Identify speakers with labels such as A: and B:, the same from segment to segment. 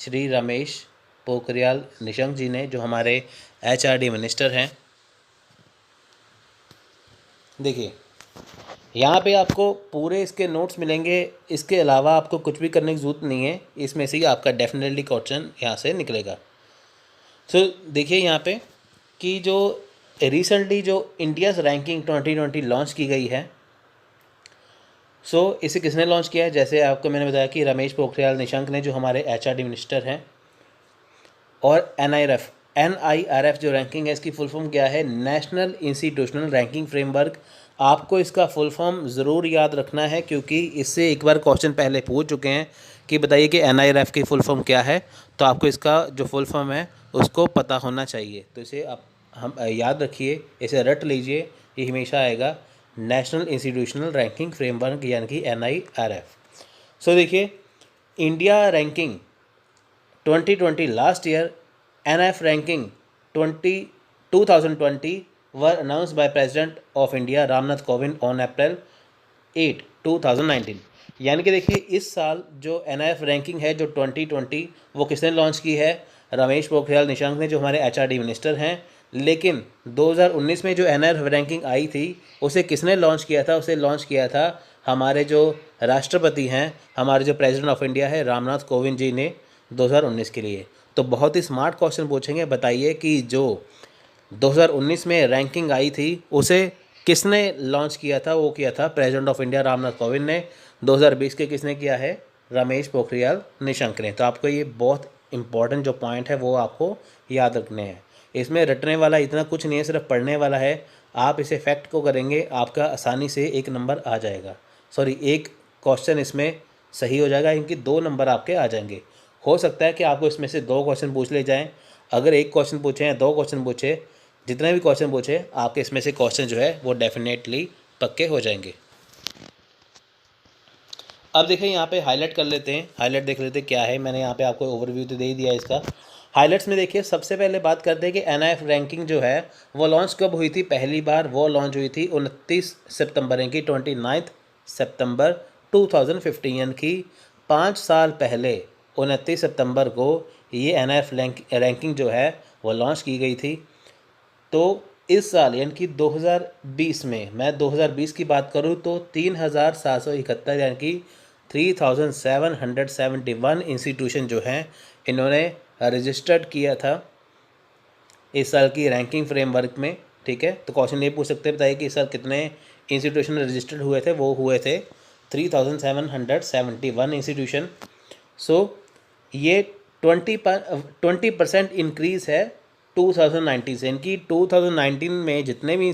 A: श्री रमेश पोखरियाल निशंक जी ने, जो हमारे एचआरडी मिनिस्टर हैं। देखिए यहाँ पे आपको पूरे इसके नोट्स मिलेंगे, इसके अलावा आपको कुछ भी करने की ज़रूरत नहीं है, इसमें से ही आपका डेफिनेटली क्वेश्चन यहाँ से निकलेगा। सो देखिए यहाँ पे कि जो रिसेंटली जो इंडियाज़ रैंकिंग 2020 लॉन्च की गई है, इसे किसने लॉन्च किया है? जैसे आपको मैंने बताया कि रमेश पोखरियाल निशंक ने, जो हमारे एचआरडी मिनिस्टर हैं। और एनआईआरएफ जो रैंकिंग है, इसकी फुल फॉर्म क्या है? National institutional ranking framework. आपको इसका फुल फॉर्म ज़रूर याद रखना है, क्योंकि इससे एक बार क्वेश्चन पहले पूछ चुके हैं कि बताइए कि एनआईआरएफ की फुल फॉर्म क्या है। तो आपको इसका जो फुल फॉर्म है उसको पता होना चाहिए। तो इसे आप हम याद रखिए, इसे रट लीजिए, ये हमेशा आएगा, नेशनल इंस्टीट्यूशनल रैंकिंग फ्रेमवर्क यानी कि एनआईआरएफ। देखिए India ranking 2020 last year NF ranking 2020 were announced by President of India Ramnath Kovind on April 8, 2019। यानी कि देखिए इस साल जो NIF रैंकिंग है जो 2020, वो किसने लॉन्च की है? रमेश पोखरियाल निशंक ने, जो हमारे एचआरडी मिनिस्टर हैं। लेकिन 2019 में जो NIF रैंकिंग आई थी, उसे किसने लॉन्च किया था? उसे लॉन्च किया था हमारे जो राष्ट्रपति हैं, हमारे जो प्रेसिडेंट ऑफ इंडिया है रामनाथ कोविंद जी ने 2019 के लिए। तो बहुत ही स्मार्ट क्वेश्चन पूछेंगे, बताइए कि जो 2019 में रैंकिंग आई थी उसे किसने लॉन्च किया था? वो किया था president of India Ramnath Kovind ने। 2020 के किसने किया है? रमेश पोखरियाल निशंक ने। तो आपको ये बहुत इंपॉर्टेंट जो पॉइंट है वो आपको याद रखने हैं। इसमें रटने वाला इतना कुछ नहीं है, सिर्फ पढ़ने वाला है। आप इसे फैक्ट को करेंगे, आपका आसानी से 1 नंबर आ जाएगा। सॉरी, 1 क्वेश्चन इसमें सही हो जाएगा, इनकी 2 नंबर आपके आ जाएंगे। हो सकता है कि आपको इसमें से 2 क्वेश्चन पूछ ले जाएं। अगर 1 क्वेश्चन पूछे या 2 क्वेश्चन पूछे, जितने भी क्वेश्चन पूछे, आपके इसमें से क्वेश्चन जो है वो डेफिनेटली पक्के हो जाएंगे। अब देखिए यहाँ पे हाईलाइट कर लेते हैं, हाईलाइट देख लेते हैं क्या है। मैंने यहाँ पे आपको ओवरव्यू तो दे ही दिया इसका। हाईलाइट्स में देखिए सबसे पहले बात करते हैं कि एनआईएफ रैंकिंग जो है वो लॉन्च कब हुई थी? पहली बार वो लॉन्च हुई थी 29 सितंबर यानी कि 29 सितंबर 2015, यानी कि 5 साल पहले 29 सितंबर को ये एनआईएफ रैंकिंग जो है वो लॉन्च की गई थी। तो इस साल यानी कि 2020 में, मैं 2020 की बात करूं तो 3771 यानी कि 3771 इंस्टीट्यूशन जो हैं इन्होंने रजिस्टर्ड किया था इस साल की रैंकिंग फ्रेमवर्क में। ठीक है, तो क्वेश्चन ये पूछ सकते हैं, बताइए कि इस साल कितने इंस्टीट्यूशन रजिस्टर्ड हुए थे? वो हुए थे 3771 इंस्टीट्यूशन। ये 20% इंक्रीज़ है 2019 से, इनकी 2019 में जितने भी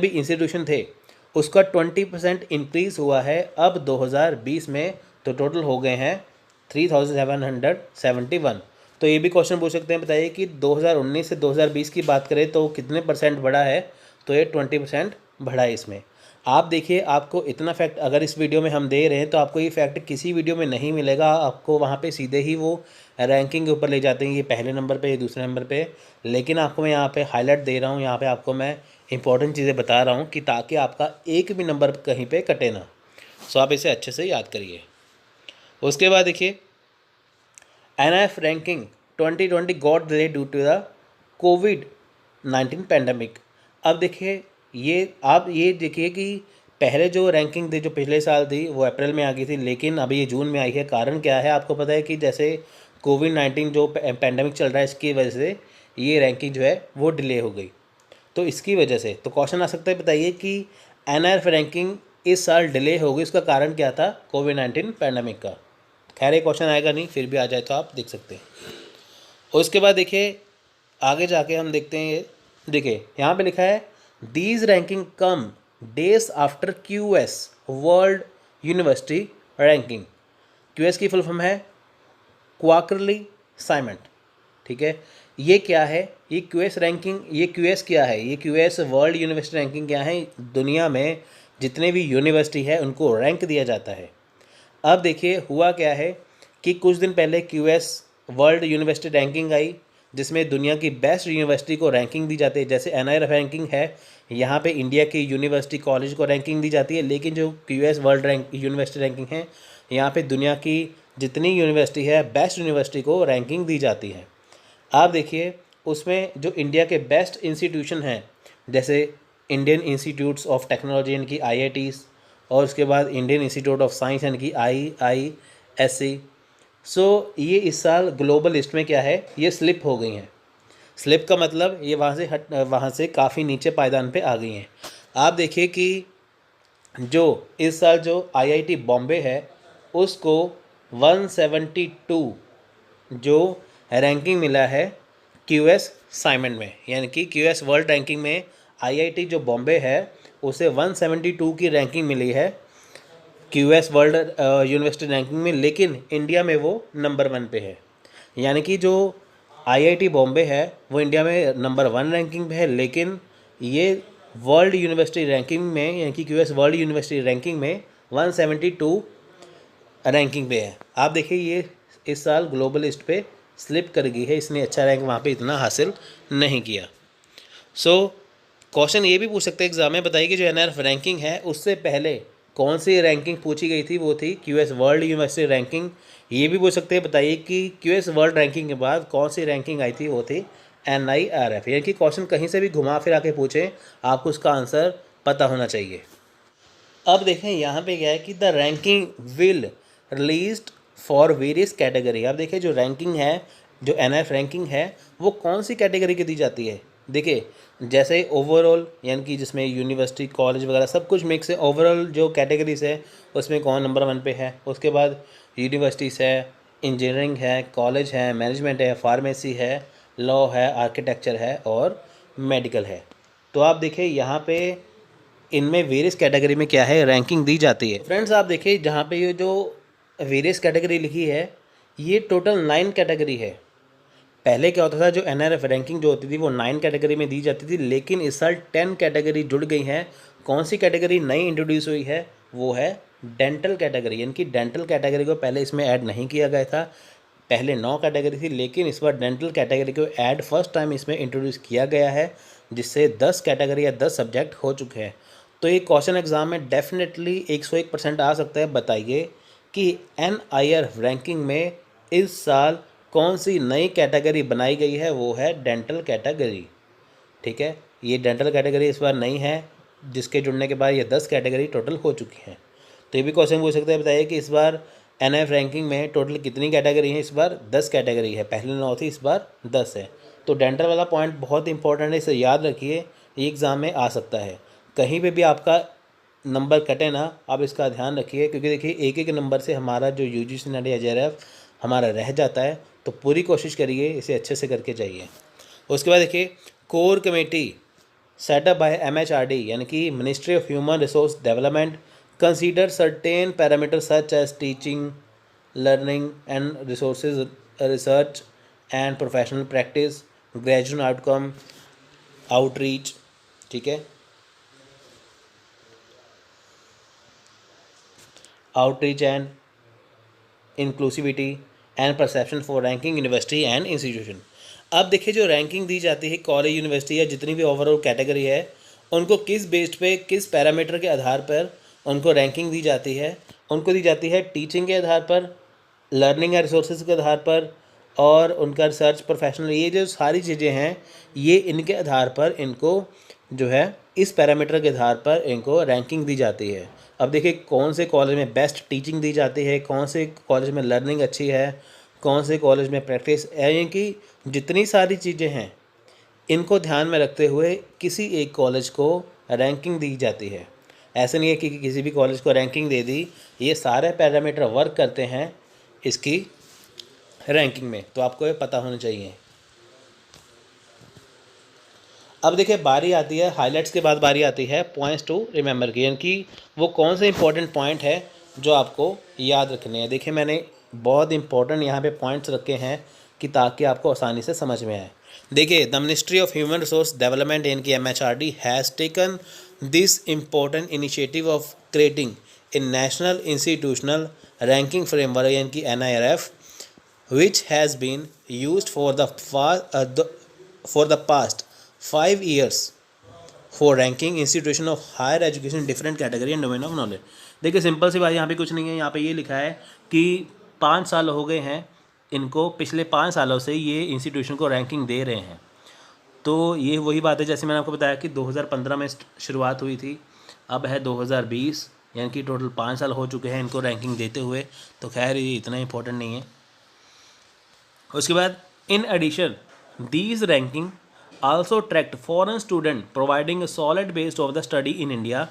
A: इंस्टीट्यूशन थे उसका 20% इंक्रीज़ हुआ है अब 2020 में। तो टोटल हो गए हैं 3771। तो ये भी क्वेश्चन पूछ सकते हैं, बताइए कि 2019 से 2020 की बात करें तो कितने परसेंट बढ़ा है? तो ये 20% बढ़ा है इसमें। आप देखिए, आपको इतना फैक्ट अगर इस वीडियो में हम दे रहे हैं तो आपको ये फैक्ट किसी वीडियो में नहीं मिलेगा। आपको वहाँ पे सीधे ही वो रैंकिंग के ऊपर ले जाते हैं, ये पहले नंबर पे, ये दूसरे नंबर पे। लेकिन आपको मैं यहाँ पे हाईलाइट दे रहा हूँ, यहाँ पे आपको मैं इंपॉर्टेंट चीज़ें बता रहा हूँ कि ताकि आपका एक भी नंबर कहीं पर कटे ना। आप इसे अच्छे से याद करिए। उसके बाद देखिए NIF ranking 2020 got delay due to the कोविड-19 पैंडमिक। अब देखिए आप ये देखिए कि पहले जो रैंकिंग थी, जो पिछले साल थी, वो अप्रैल में आ गई थी, लेकिन अभी ये जून में आई है। कारण क्या है? आपको पता है कि जैसे कोविड-19 जो पैंडमिक चल रहा है, इसकी वजह से ये रैंकिंग जो है वो डिले हो गई। तो इसकी वजह से तो क्वेश्चन आ सकता है, बताइए कि NIF रैंकिंग इस साल डिले हो गई, उसका कारण क्या था? कोविड-19 पैंडमिक का। खैर ये क्वेश्चन आएगा नहीं, फिर भी आ जाए तो आप देख सकते हैं। उसके बाद देखिए आगे जाके हम देखते हैं, देखिए यहाँ पे लिखा है these ranking come days after QS world university ranking. QS की फुल फॉर्म है क्वार्टरली असाइनमेंट। ठीक है, ये क्या है? ये QS रैंकिंग, ये QS क्या है? ये QS वर्ल्ड यूनिवर्सिटी रैंकिंग क्या है? दुनिया में जितने भी यूनिवर्सिटी है उनको रैंक दिया जाता है। अब देखिए हुआ क्या है कि कुछ दिन पहले QS वर्ल्ड यूनिवर्सिटी रैंकिंग आई, जिसमें दुनिया की बेस्ट यूनिवर्सिटी को रैंकिंग दी जाती है। जैसे NIF रैंकिंग है, यहाँ पे इंडिया की यूनिवर्सिटी कॉलेज को रैंकिंग दी जाती है, लेकिन जो QS वर्ल्ड यूनिवर्सिटी रैंकिंग है, यहाँ पे दुनिया की जितनी यूनिवर्सिटी है बेस्ट यूनिवर्सिटी को रैंकिंग दी जाती है। आप देखिए उसमें जो इंडिया के बेस्ट इंस्टीट्यूशन हैं जैसे इंडियन इंस्टीट्यूट्स ऑफ टेक्नोलॉजी यानी कि IITs, और उसके बाद इंडियन इंस्टीट्यूट ऑफ साइंस यानी कि IISc। सो ये इस साल ग्लोबल लिस्ट में क्या है, ये स्लिप हो गई हैं। स्लिप का मतलब ये वहाँ से काफ़ी नीचे पायदान पे आ गई हैं। आप देखिए कि जो इस साल जो IIT बॉम्बे है उसको 172 जो रैंकिंग मिला है QS साइमन में, यानी कि QS वर्ल्ड रैंकिंग में IIT जो बॉम्बे है उसे 172 की रैंकिंग मिली है QS वर्ल्ड यूनिवर्सिटी रैंकिंग में, लेकिन इंडिया में वो नंबर 1 पे है। यानी कि जो IIT बॉम्बे है वो इंडिया में नंबर 1 रैंकिंग पे है, लेकिन ये वर्ल्ड यूनिवर्सिटी रैंकिंग में यानी कि QS वर्ल्ड यूनिवर्सिटी रैंकिंग में 172 रैंकिंग पे है। आप देखिए ये इस साल ग्लोबल लिस्ट पे स्लिप कर गई है, इसने अच्छा रैंक वहाँ पे इतना हासिल नहीं किया। सो क्वेश्चन ये भी पूछ सकते हैं एग्जाम में, बताइए कि जो NRF रैंकिंग है उससे पहले कौन सी रैंकिंग पूछी गई थी, वो थी QS वर्ल्ड यूनिवर्सिटी रैंकिंग। ये भी पूछ सकते हैं बताइए कि QS वर्ल्ड रैंकिंग के बाद कौन सी रैंकिंग आई थी, वो थी NIRF। यानी कि क्वेश्चन कहीं से भी घुमा फिरा के पूछें आपको उसका आंसर पता होना चाहिए। अब देखें यहाँ पे क्या है कि the ranking will released for various category. अब देखिए जो रैंकिंग है, जो NRF रैंकिंग है वो कौन सी कैटेगरी की दी जाती है। देखिए जैसे ओवरऑल यानी कि जिसमें यूनिवर्सिटी कॉलेज वगैरह सब कुछ मिक्स है, ओवरऑल जो कैटेगरीज है उसमें कौन नंबर 1 पे है। उसके बाद यूनिवर्सिटीज़ है, इंजीनियरिंग है, कॉलेज है, मैनेजमेंट है, फार्मेसी है, लॉ है, आर्किटेक्चर है और मेडिकल है। तो आप देखिए यहाँ पे इनमें वेरियस कैटेगरी में क्या है रैंकिंग दी जाती है। फ्रेंड्स आप देखिए जहाँ पे ये जो वेरियस कैटेगरी लिखी है ये टोटल 9 कैटेगरी है। पहले क्या होता था, जो NRF रैंकिंग जो होती थी वो 9 कैटेगरी में दी जाती थी, लेकिन इस साल 10 कैटेगरी जुड़ गई हैं। कौन सी कैटेगरी नई इंट्रोड्यूस हुई है, वो है डेंटल कैटेगरी। यानी कि डेंटल कैटेगरी को पहले इसमें ऐड नहीं किया गया था, पहले 9 कैटेगरी थी, लेकिन इस बार डेंटल कैटेगरी को ऐड फर्स्ट टाइम इसमें इंट्रोड्यूस किया गया है, जिससे 10 कैटेगरी या 10 सब्जेक्ट हो चुके हैं। तो ये क्वेश्चन एग्जाम में डेफिनेटली 101% आ सकता है। बताइए कि NIRF रैंकिंग में इस साल कौन सी नई कैटेगरी बनाई गई है, वो है डेंटल कैटेगरी। ठीक है, ये डेंटल कैटेगरी इस बार नई है, जिसके जुड़ने के बाद ये 10 कैटेगरी टोटल हो चुकी हैं। तो ये भी क्वेश्चन पूछ सकते हैं, बताइए कि इस बार NRF रैंकिंग में टोटल कितनी कैटेगरी है। इस बार 10 कैटेगरी है, पहले 9 थी, इस बार 10 है। तो डेंटल वाला पॉइंट बहुत इंपॉर्टेंट है, इसे याद रखिए, ये एग्ज़ाम में आ सकता है। कहीं पे भी आपका नंबर कटे ना, आप इसका ध्यान रखिए, क्योंकि देखिए एक एक नंबर से हमारा जो UGC नेट या JRF हमारा रह जाता है। तो पूरी कोशिश करिए इसे अच्छे से करके जाइए। उसके बाद देखिए core committee setup by MHRD यानी कि ministry of human resource development consider certain parameter such as teaching, learning and resources, research and professional practice, graduate outcome, outreach. ठीक है, outreach and inclusivity and perception for ranking university and institution. अब देखिए जो ranking दी जाती है college, university या जितनी भी ओवरऑल कैटेगरी है, उनको किस बेस्ड पे, किस पैरामीटर के आधार पर उनको रैंकिंग दी जाती है। उनको दी जाती है टीचिंग के आधार पर, लर्निंग या रिसोर्सेज के आधार पर, और उनका रिसर्च प्रोफेशनल, ये जो सारी चीज़ें हैं ये इनके आधार पर इनको जो है इस पैरामीटर के आधार पर इनको रैंकिंग दी जाती है। अब देखिए कौन से कॉलेज में बेस्ट टीचिंग दी जाती है, कौन से कॉलेज में लर्निंग अच्छी है, कौन से कॉलेज में प्रैक्टिस, यानी कि जितनी सारी चीज़ें हैं इनको ध्यान में रखते हुए किसी एक कॉलेज को रैंकिंग दी जाती है। ऐसा नहीं है कि किसी भी कॉलेज को रैंकिंग दे दी, ये सारे पैरामीटर वर्क करते हैं इसकी रैंकिंग में, तो आपको ये पता होना चाहिए। अब देखिए बारी आती है हाइलाइट्स के बाद, बारी आती है पॉइंट्स टू रिमेंबर की, यानी कि वो कौन से इंपॉर्टेंट पॉइंट है जो आपको याद रखने हैं। देखिए मैंने बहुत इंपॉर्टेंट यहाँ पे पॉइंट्स रखे हैं कि ताकि आपको आसानी से समझ में आए। देखिए the ministry of human resource development यानी कि MHRD has taken this important initiative of creating a national institutional ranking framework यानी कि NIRF which has been used for the past 5 years for ranking institution of higher education in different category and domain of knowledge। देखिए simple सी बात, यहाँ पे कुछ नहीं है, यहाँ पे ये लिखा है कि 5 साल हो गए हैं इनको, पिछले 5 सालों से ये इंस्टीट्यूशन को रैंकिंग दे रहे हैं। तो ये वही बात है जैसे मैंने आपको बताया कि 2015 में शुरुआत हुई थी, अब है 2020, यानी कि टोटल 5 साल हो चुके हैं इनको रैंकिंग देते हुए। तो खैर ये इतना इम्पोर्टेंट नहीं है। उसके बाद in addition these ranking also tract foreign student providing solid based of the study in India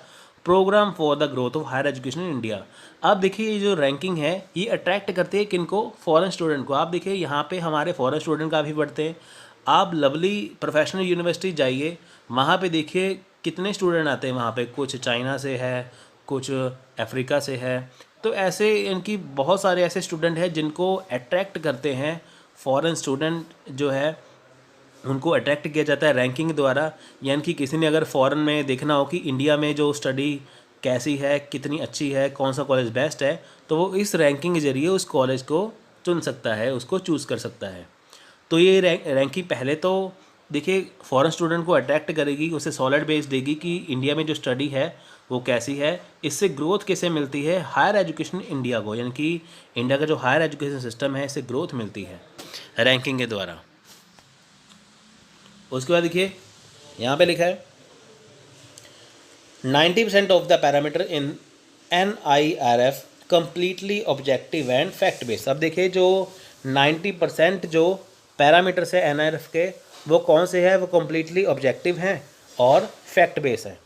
A: programme for the growth of higher education in India. अब देखिए ये जो रैंकिंग है ये अट्रैक्ट करती है किनको, फॉरेन स्टूडेंट को। आप देखिए यहाँ पे हमारे फॉरेन स्टूडेंट काफ़ी बढ़ते हैं। आप लवली प्रोफेशनल यूनिवर्सिटी जाइए, वहाँ पे देखिए कितने स्टूडेंट आते हैं वहाँ पे, कुछ चाइना से है, कुछ अफ्रीका से है। तो ऐसे इनकी बहुत सारे ऐसे स्टूडेंट हैं जिनको अट्रैक्ट करते हैं फॉरेन स्टूडेंट जो है उनको अट्रैक्ट किया जाता है रैंकिंग द्वारा। यानी कि किसी ने अगर फ़ॉरेन में देखना हो कि इंडिया में जो स्टडी कैसी है, कितनी अच्छी है, कौन सा कॉलेज बेस्ट है, तो वो इस रैंकिंग के ज़रिए उस कॉलेज को चुन सकता है, उसको चूज़ कर सकता है। तो ये रैंकिंग पहले तो देखिए फॉरेन स्टूडेंट को अट्रैक्ट करेगी, उसे सॉलिड बेस देगी कि इंडिया में जो स्टडी है वो कैसी है, इससे ग्रोथ कैसे मिलती है हायर एजुकेशन इंडिया को, यानी कि इंडिया का जो हायर एजुकेशन सिस्टम है इससे ग्रोथ मिलती है रैंकिंग के द्वारा। उसके बाद देखिए यहाँ पे लिखा है 90% of the parameter in NIRF completely objective and fact based. अब देखिए जो 90% जो पैरामीटर्स है NIRF के वो कौन से हैं, वो कम्प्लीटली ऑब्जेक्टिव हैं और फैक्ट बेस है।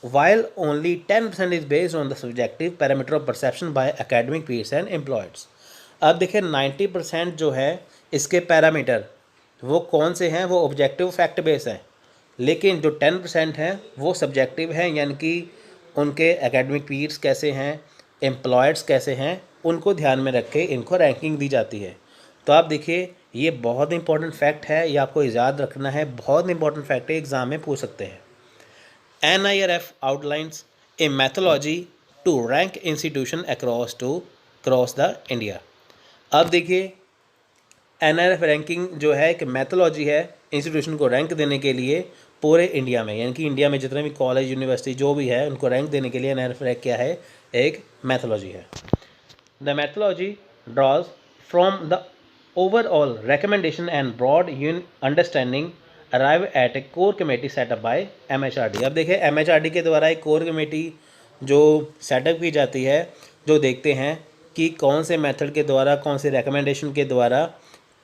A: While only 10% is based on the subjective parameter of perception by academic peers and employers. अब देखिए 90% जो है इसके पैरामीटर वो कौन से हैं, वो ऑब्जेक्टिव फैक्ट बेस हैं, लेकिन जो 10% हैं वो सब्जेक्टिव हैं, यानी कि उनके एकेडमिक पीयर्स कैसे हैं, एम्प्लॉयड्स कैसे हैं, उनको ध्यान में रख के इनको रैंकिंग दी जाती है। तो आप देखिए ये बहुत इंपॉर्टेंट फैक्ट है, ये आपको याद रखना है, बहुत इंपॉर्टेंट फैक्ट है, एग्जाम में पूछ सकते हैं। NIRF outlines a methodology to rank institution across the India। अब देखिए NIRF रैंकिंग जो है एक मैथोलॉजी है इंस्टीट्यूशन को रैंक देने के लिए पूरे इंडिया में, यानी कि इंडिया में जितने भी कॉलेज यूनिवर्सिटी जो भी है उनको रैंक देने के लिए NIRF रैंक क्या है, एक मैथोलॉजी है। The methodology draws from the overall recommendation and broad understanding arrive at a core committee setup by MHRD। अब देखिए MHRD के द्वारा एक कोर कमेटी जो सेटअप की जाती है, जो देखते हैं कि कौन से मेथड के द्वारा, कौन से रिकमेंडेशन के द्वारा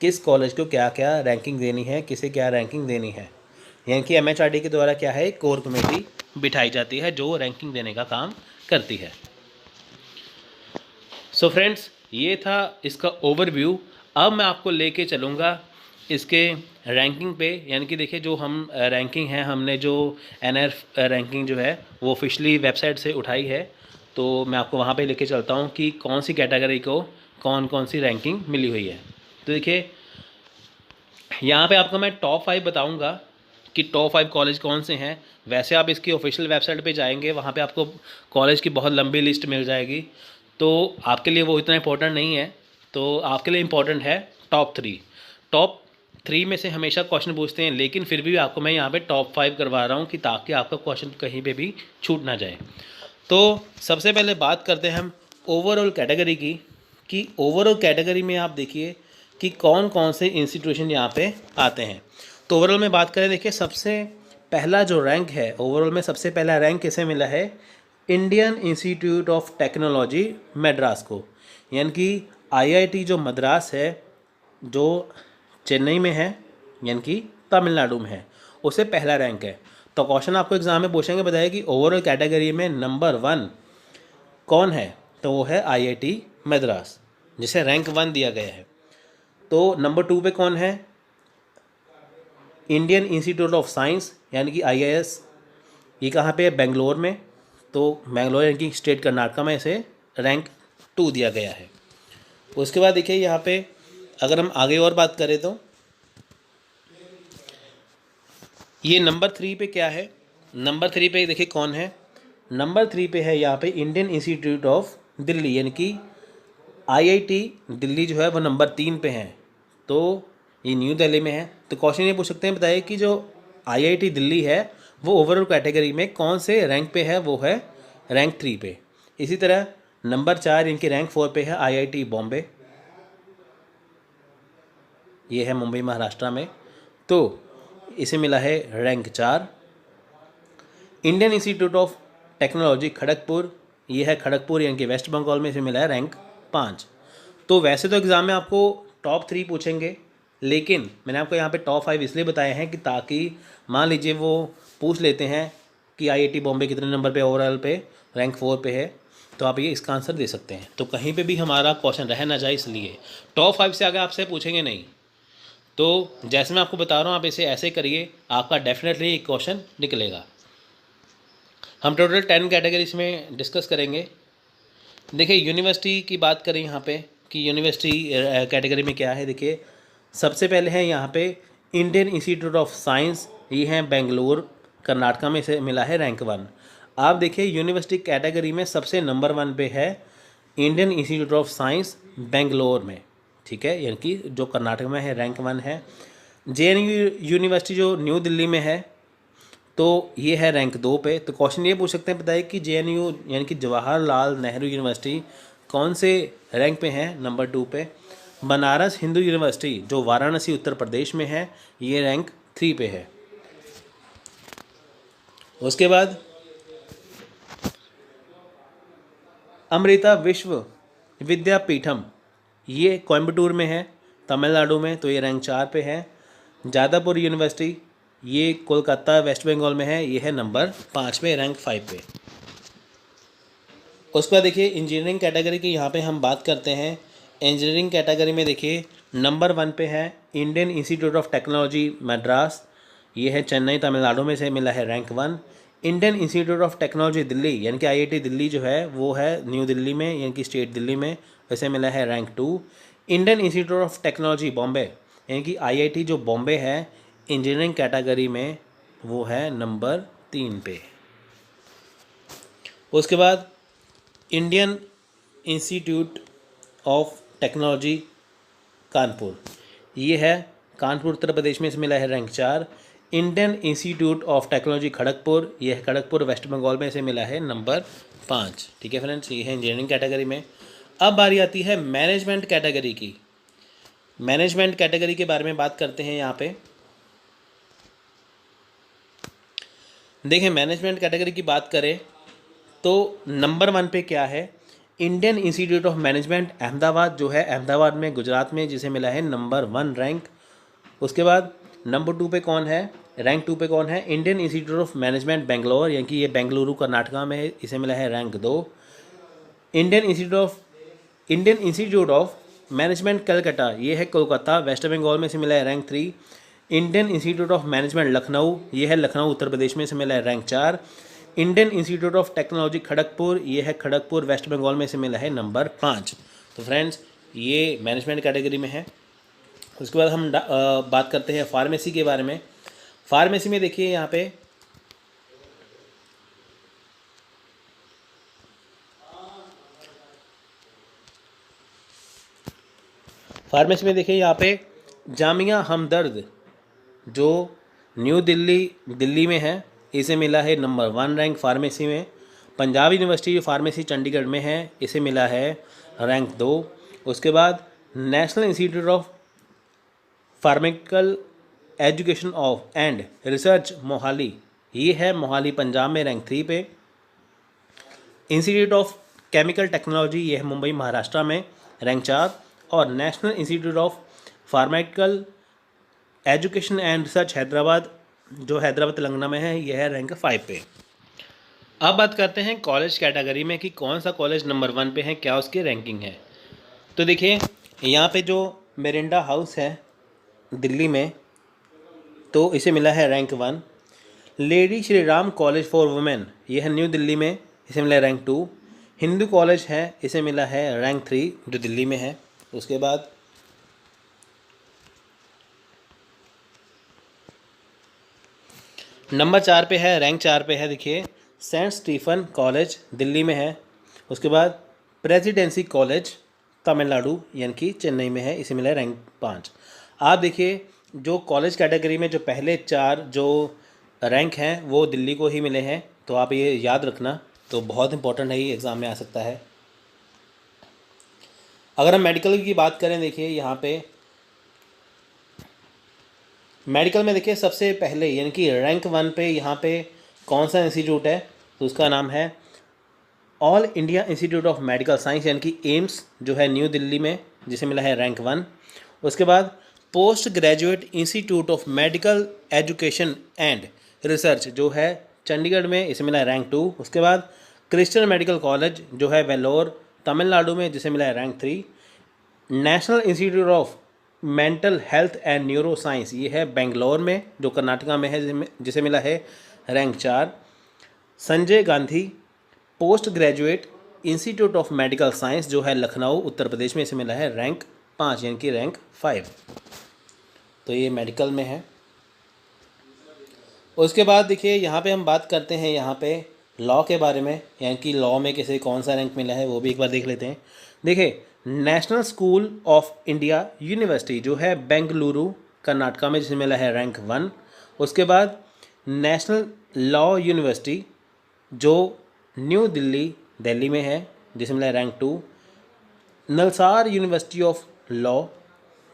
A: किस कॉलेज को क्या क्या रैंकिंग देनी है, किसे क्या रैंकिंग देनी है। यानी कि MHRD के द्वारा क्या है, कोर कमेटी बिठाई जाती है जो रैंकिंग देने का काम करती है। सो फ्रेंड्स ये था इसका ओवरव्यू। अब मैं आपको लेके चलूँगा इसके रैंकिंग पे, यानी कि देखिए जो हम रैंकिंग है हमने जो NIRF रैंकिंग जो है वो ऑफिशियली वेबसाइट से उठाई है, तो मैं आपको वहाँ पे लेके चलता हूँ कि कौन सी कैटेगरी को कौन कौन सी रैंकिंग मिली हुई है। तो देखिए यहाँ पे आपको मैं टॉप 5 बताऊँगा कि टॉप 5 कॉलेज कौन से हैं। वैसे आप इसकी ऑफिशियल वेबसाइट पे जाएंगे, वहाँ पे आपको कॉलेज की बहुत लंबी लिस्ट मिल जाएगी, तो आपके लिए वो इतना इंपॉर्टेंट नहीं है। तो आपके लिए इम्पॉर्टेंट है टॉप 3। टॉप 3 में से हमेशा क्वेश्चन पूछते हैं, लेकिन फिर भी आपको मैं यहाँ पे टॉप 5 करवा रहा हूँ कि ताकि आपका क्वेश्चन कहीं पे भी छूट ना जाए। तो सबसे पहले बात करते हैं हम ओवरऑल कैटेगरी की, कि ओवरऑल कैटेगरी में आप देखिए कि कौन कौन से इंस्टीट्यूशन यहाँ पे आते हैं। तो ओवरऑल में बात करें, देखिए सबसे पहला जो रैंक है ओवरऑल में, सबसे पहला रैंक किसे मिला है, Indian institute of technology Madras को, यानी कि IIT जो मद्रास है जो चेन्नई में है, यानी कि तमिलनाडु में है, उसे पहला रैंक है। तो क्वेश्चन आपको एग्जाम में पूछेंगे, बताइए कि ओवरऑल कैटेगरी में नंबर 1 कौन है, तो वो है IIT मद्रास जिसे रैंक 1 दिया गया है। तो नंबर 2 पे कौन है, इंडियन इंस्टीट्यूट ऑफ साइंस यानी कि IIS, ये कहाँ पे है, बेंगलोर में। तो बेंगलोर यानी कि स्टेट कर्नाटका में इसे रैंक 2 दिया गया है। उसके बाद देखिए यहाँ पे अगर हम आगे और बात करें तो ये नंबर 3 पे क्या है, नंबर 3 पे देखिए कौन है, नंबर 3 पे है यहाँ पे इंडियन इंस्टीट्यूट ऑफ दिल्ली, यानी कि IIT दिल्ली जो है वो नंबर 3 पे है। तो ये न्यू दिल्ली में है। तो क्वेश्चन ये पूछ सकते हैं, बताइए कि जो IIT दिल्ली है वो ओवरऑल कैटेगरी में कौन से रैंक पे है, वो है रैंक 3 पे। इसी तरह नंबर 4 इनके रैंक 4 पे है IIT बॉम्बे, ये है मुंबई महाराष्ट्र में, तो इसे मिला है rank 4। Indian institute of technology Kharagpur, ये है खड़गपुर यानी कि वेस्ट बंगाल में, इसे मिला है रैंक 5। तो वैसे तो एग्ज़ाम में आपको टॉप 3 पूछेंगे, लेकिन मैंने आपको यहाँ पे टॉप 5 इसलिए बताए हैं कि ताकि मान लीजिए वो पूछ लेते हैं कि आईआईटी बॉम्बे कितने नंबर पे ओवरऑल पे, रैंक 4 पे है, तो आप ये इसका आंसर दे सकते हैं। तो कहीं पे भी हमारा क्वेश्चन रह ना जाए, इसलिए टॉप 5 से आगे आपसे पूछेंगे नहीं। तो जैसे मैं आपको बता रहा हूँ आप इसे ऐसे करिए, आपका डेफिनेटली एक क्वेश्चन निकलेगा। हम टोटल 10 कैटेगरीज में डिस्कस करेंगे। देखिए यूनिवर्सिटी की बात करें यहाँ पे कि यूनिवर्सिटी कैटेगरी में क्या है। देखिए सबसे पहले है यहाँ पे इंडियन इंस्टीट्यूट ऑफ साइंस, ये है बेंगलुरु कर्नाटका में, से मिला है रैंक 1। आप देखिए यूनिवर्सिटी कैटेगरी में सबसे नंबर 1 पे है Indian institute of science Bangalore में, ठीक है, यानी कि जो कर्नाटक में है, रैंक 1 है। जेएनयू यूनिवर्सिटी जो न्यू दिल्ली में है, तो ये है रैंक 2 पे। तो क्वेश्चन ये पूछ सकते हैं, बताइए कि जेएनयू यानी कि जवाहरलाल नेहरू यूनिवर्सिटी कौन से रैंक पे है, नंबर 2 पे। बनारस हिंदू यूनिवर्सिटी जो वाराणसी उत्तर प्रदेश में है, ये रैंक 3 पे है। उसके बाद अमृता विश्व विद्यापीठम, ये कोयम्बटूर में है, तमिलनाडु में, तो ये रैंक 4 पे है। जादवपुर यूनिवर्सिटी, ये कोलकाता वेस्ट बंगाल में है, ये है नंबर 5 पे, रैंक 5 पे। उसके बाद देखिए इंजीनियरिंग कैटेगरी की यहाँ पे हम बात करते हैं। इंजीनियरिंग कैटेगरी में देखिए नंबर 1 पे है Indian institute of technology Madras, ये है चेन्नई तमिलनाडु में, से मिला है rank 1। Indian institute of technology Delhi यानी कि आईआईटी दिल्ली जो है वो है न्यू दिल्ली में यानी कि स्टेट दिल्ली में, वैसे मिला है rank 2। Indian institute of technology Bombay यानी कि आईआईटी जो बॉम्बे है इंजीनियरिंग कैटेगरी में, वो है नंबर 3 पे। उसके बाद Indian institute of technology Kanpur, ये है कानपुर उत्तर प्रदेश में, से मिला है rank 4। Indian institute of technology Kharagpur, ये है खड़गपुर वेस्ट बंगाल में, से मिला है नंबर 5। ठीक है फ्रेंड्स, ये है इंजीनियरिंग कैटेगरी में। अब बारी आती है मैनेजमेंट कैटेगरी की। मैनेजमेंट कैटेगरी के बारे में बात करते हैं यहाँ पे। देखिए मैनेजमेंट कैटेगरी की बात करें तो नंबर 1 पे क्या है, Indian institute of management Ahmedabad जो है अहमदाबाद में गुजरात में, जिसे मिला है नंबर 1 रैंक। उसके बाद नंबर 2 पे कौन है, रैंक 2 पे कौन है, Indian institute of management Bangalore यानी कि ये बेंगलुरु कर्नाटका में है, इसे मिला है rank 2। Indian institute of management Calcutta, ये है कोलकाता वेस्ट बंगाल में, से मिला है rank 3। Indian institute of management Lucknow, ये है लखनऊ उत्तर प्रदेश में, से मिला है rank 4। Indian institute of technology Kharagpur, ये है खड़गपुर वेस्ट बंगाल में, से मिला है नंबर 5। तो फ्रेंड्स ये मैनेजमेंट कैटेगरी में है। उसके बाद हम बात करते हैं फार्मेसी के बारे में। फार्मेसी में देखिए यहाँ पे जामिया हमदर्द जो न्यू दिल्ली में है, इसे मिला है नंबर 1 रैंक फार्मेसी में। पंजाब यूनिवर्सिटी जो फार्मेसी चंडीगढ़ में है, इसे मिला है रैंक 2। उसके बाद national institute of pharmaceutical education of and research Mohali, ये है मोहाली पंजाब में, रैंक 3 पे। इंस्टीट्यूट ऑफ केमिकल टेक्नोलॉजी, ये है मुंबई महाराष्ट्र में, रैंक 4। और national institute of pharmaceutical education and research Hyderabad जो हैदराबाद तेलंगाना में है, यह है रैंक 5 पे। अब बात करते हैं कॉलेज कैटेगरी में कि कौन सा कॉलेज नंबर 1 पे है, क्या उसकी रैंकिंग है। तो देखिए यहाँ पे जो मेरिंडा हाउस है दिल्ली में, तो इसे मिला है rank 1। Lady Shri Ram college for women, ये है न्यू दिल्ली में, इसे मिला है रैंक 2। हिंदू कॉलेज है, इसे मिला है रैंक 3 जो दिल्ली में है। उसके बाद नंबर 4 पे है, रैंक 4 पे है, देखिए सेंट स्टीफन कॉलेज दिल्ली में है। उसके बाद प्रेसिडेंसी कॉलेज तमिलनाडु यानी कि चेन्नई में है, इसे मिला है रैंक 5। आप देखिए जो कॉलेज कैटेगरी में जो पहले 4 जो रैंक हैं वो दिल्ली को ही मिले हैं, तो आप ये याद रखना, तो बहुत इंपॉर्टेंट है, ये एग्ज़ाम में आ सकता है। अगर हम मेडिकल की बात करें, देखिए यहाँ पे मेडिकल में देखिए सबसे पहले यानी कि रैंक 1 पे यहाँ पे कौन सा इंस्टीट्यूट है, तो उसका नाम है all India institute of medical science यानी कि एम्स, जो है न्यू दिल्ली में, जिसे मिला है रैंक 1। उसके बाद post graduate institute of medical education and research, जो है चंडीगढ़ में, इसे मिला है रैंक 2। उसके बाद क्रिश्चियन मेडिकल कॉलेज, जो है वेल्लोर तमिलनाडु में, जिसे मिला है rank 3। National institute of mental health and neuro science, ये है बेंगलोर में, जो कर्नाटका में है, जिसे मिला है rank 4। Sanjay Gandhi post graduate institute of medical science, जो है लखनऊ उत्तर प्रदेश में, इसे मिला है रैंक 5 यानी कि रैंक 5। तो ये मेडिकल में है। उसके बाद देखिए यहाँ पे हम बात करते हैं यहाँ पे लॉ के बारे में, यानी कि लॉ में किसे कौन सा रैंक मिला है वो भी एक बार देख लेते हैं। देखिए national school of India university, जो है बेंगलुरु कर्नाटका में, जिसे मिला है रैंक 1। उसके बाद नेशनल लॉ यूनिवर्सिटी, जो न्यू दिल्ली में है, जिसे मिला है रैंक 2। नलसार यूनिवर्सिटी ऑफ लॉ,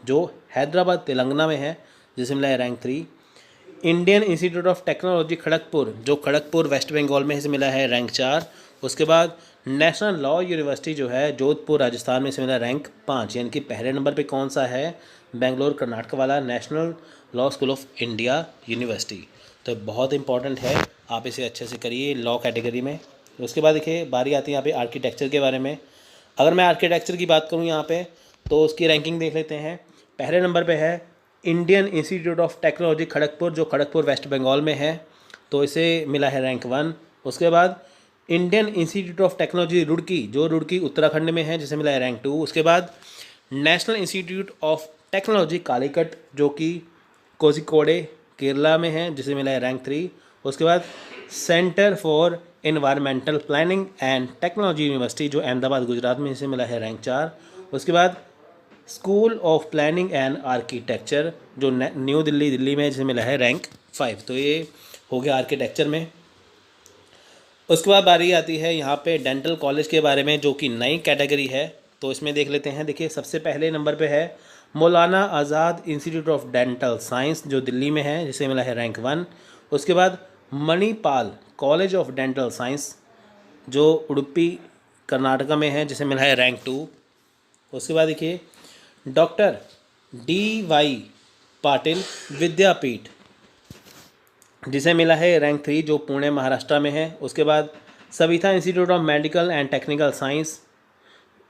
A: जो हैदराबाद तेलंगाना में है, जिसे मिला है rank 3। Indian institute of technology Kharagpur, जो खड़गपुर वेस्ट बंगाल में, इसे मिला है रैंक 4। उसके बाद नेशनल लॉ यूनिवर्सिटी, जो है जोधपुर राजस्थान में, इसे मिला रैंक 5। यानी कि पहले नंबर पे कौन सा है, बेंगलोर कर्नाटक वाला national law school of India university. तो बहुत इंपॉर्टेंट है, आप इसे अच्छे से करिए लॉ कैटेगरी में। उसके बाद देखिए बारी आती है यहाँ पे आर्किटेक्चर के बारे में। अगर मैं आर्किटेक्चर की बात करूँ यहाँ पे, तो उसकी रैंकिंग देख लेते हैं। पहले नंबर पे है Indian institute of technology Kharagpur, जो खड़गपुर वेस्ट बंगाल में है, तो इसे मिला है रैंक 1। उसके बाद Indian institute of technology Roorkee, जो रुड़की उत्तराखंड में है, जिसे मिला है रैंक 2। उसके बाद national institute of technology Calicut, जो कि कोझिकोडे केरला में है, जिसे मिला है रैंक 3। उसके बाद centre for environmental planning and technology university, जो अहमदाबाद गुजरात में, इसे मिला है रैंक 4। उसके बाद school of planning and architecture, जो न्यू दिल्ली में, जिसे मिला है रैंक 5। तो ये हो गया आर्किटेक्चर में। उसके बाद बारी आती है यहाँ पे डेंटल कॉलेज के बारे में, जो कि नई कैटेगरी है, तो इसमें देख लेते हैं। देखिए सबसे पहले नंबर पे है मौलाना आज़ाद इंस्टीट्यूट ऑफ डेंटल साइंस, जो दिल्ली में है, जिसे मिला है रैंक 1। उसके बाद Manipal college of dental science, जो उडुपी कर्नाटका में है, जिसे मिला है रैंक 2। उसके बाद देखिए डॉक्टर DY पाटिल विद्यापीठ, जिसे मिला है रैंक 3, जो पुणे महाराष्ट्र में है। उसके बाद Savita institute of medical and technical science,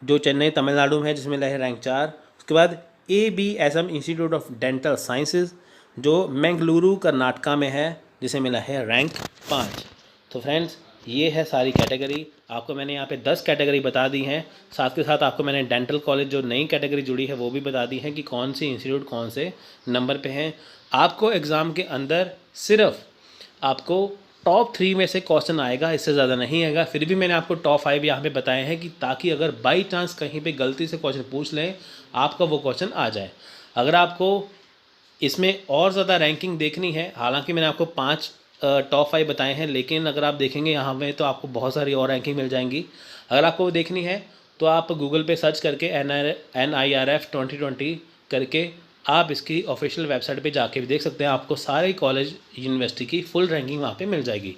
A: जो चेन्नई तमिलनाडु में है, जिसमें मिला है रैंक 4। उसके बाद ABSM institute of dental sciences, जो बेंगलुरु कर्नाटका में है, जिसे मिला है रैंक 5। तो फ्रेंड्स ये है सारी कैटेगरी। आपको मैंने यहाँ पे 10 कैटेगरी बता दी हैं, साथ के साथ आपको मैंने डेंटल कॉलेज जो नई कैटेगरी जुड़ी है वो भी बता दी है कि कौन सी इंस्टीट्यूट कौन से नंबर पे हैं। आपको एग्ज़ाम के अंदर सिर्फ आपको टॉप 3 में से क्वेश्चन आएगा, इससे ज़्यादा नहीं आएगा। फिर भी मैंने आपको टॉप 5 यहाँ पे बताए हैं कि ताकि अगर बाई चांस कहीं पे गलती से क्वेश्चन पूछ लें, आपका वो क्वेश्चन आ जाए। अगर आपको इसमें और ज़्यादा रैंकिंग देखनी है, हालांकि मैंने आपको 5 टॉप 5 बताए हैं, लेकिन अगर आप देखेंगे यहाँ में तो आपको बहुत सारी और रैंकिंग मिल जाएंगी। अगर आपको वो देखनी है तो आप गूगल पे सर्च करके NIRF 2020 करके आप इसकी ऑफिशियल वेबसाइट पे जाके भी देख सकते हैं। आपको सारे कॉलेज यूनिवर्सिटी की फुल रैंकिंग वहाँ पे मिल जाएगी।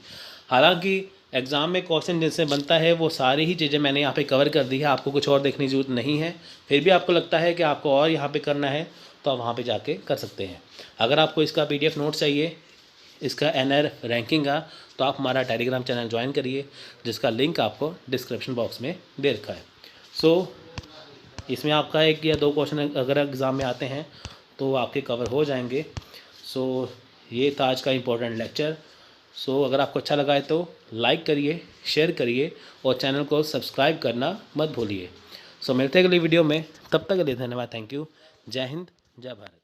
A: हालांकि एग्ज़ाम में क्वेश्चन जिनसे बनता है वो सारी ही चीज़ें मैंने यहाँ पे कवर कर दी है, आपको कुछ और देखने की ज़रूरत नहीं है। फिर भी आपको लगता है कि आपको और यहाँ पे करना है तो आप वहाँ पे जाके कर सकते हैं। अगर आपको इसका PDF नोट चाहिए, इसका NR रैंकिंग का, तो आप हमारा टेलीग्राम चैनल ज्वाइन करिए, जिसका लिंक आपको डिस्क्रिप्शन बॉक्स में दे रखा है। इसमें आपका 1 या 2 क्वेश्चन अगर एग्ज़ाम में आते हैं तो आपके कवर हो जाएंगे। ये था आज का इम्पोर्टेंट लेक्चर। अगर आपको अच्छा लगा है तो लाइक करिए, शेयर करिए और चैनल को सब्सक्राइब करना मत भूलिए। मिलते हैं अगली वीडियो में, तब तक के लिए धन्यवाद। Thank you. जय हिंद, जय भारत।